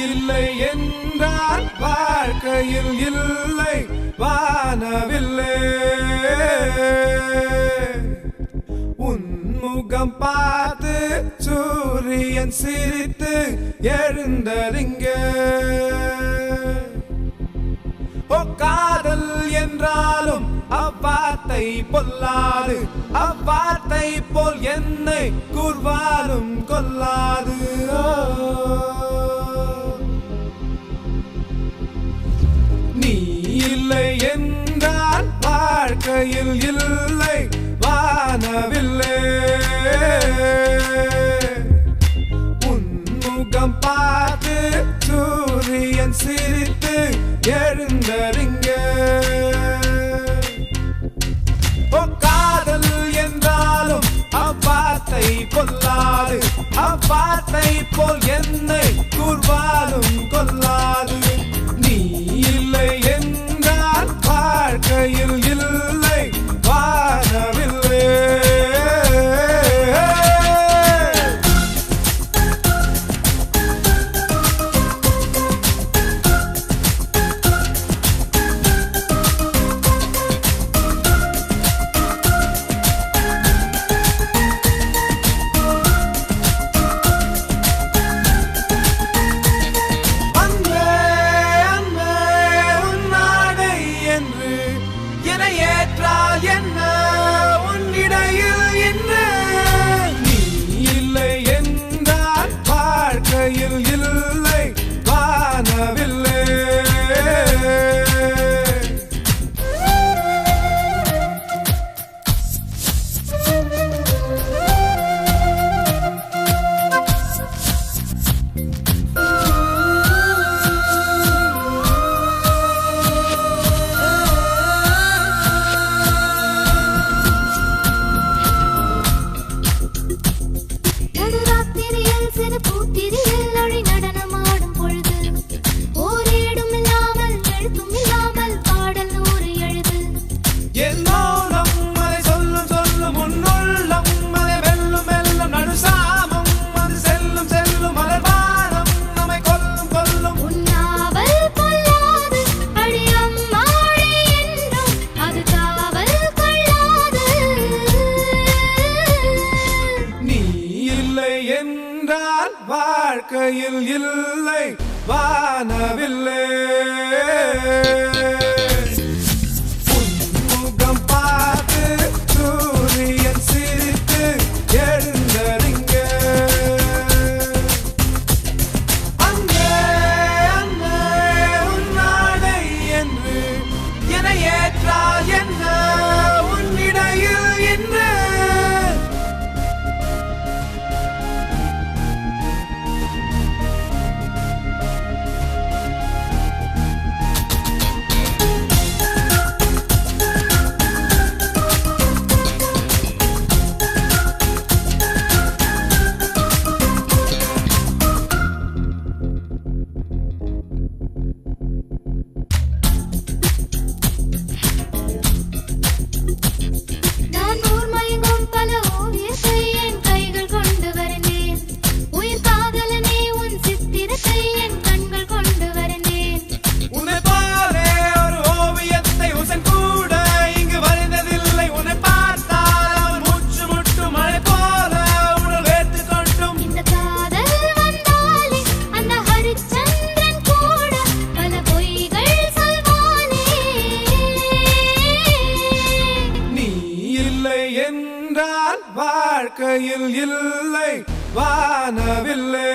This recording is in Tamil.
இல்லை என்றால் வாழ்க்கையில் இல்லை வானவில்லை. உன்முகம் பார்த்து சூரியன் சிரித்து எழுந்தறிங்க. காதல் என்றாலும் அவ்வார்த்தை பொல்லாது, அவ்வார்த்தை போல் என்னை கூர்வாலும் கொல்லாது. நீ இல்லை என்றால் வாழ்க்கையில் இல்லை வானவில்லை. உன்முகம் பார்த்து சூரியன் சிரித்து எழுந்தறிங்க. காதல் என்றாலும் அவ்வார்த்தை பொல்லாது, அவ்வார்த்தை போல் என்னை கூர்வாலும் கொல்லாது. நீ இல்லை என்றால் வாழ்க்கையில் இல்லை வானவில்லை. இல்லை வானவில்லை. வாழ்க்கையில் இல்லை வானவில்லை. உன்முகம் பார்த்து சூரியன் சிரித்து எழுந்தறிங்க. அங்கே அங்கே உன்னாடை என்று என ஏற்றால் என்ன உன்னிடையில் என்ன. வாழ்க்கையில் இல்லை வானவில்லை.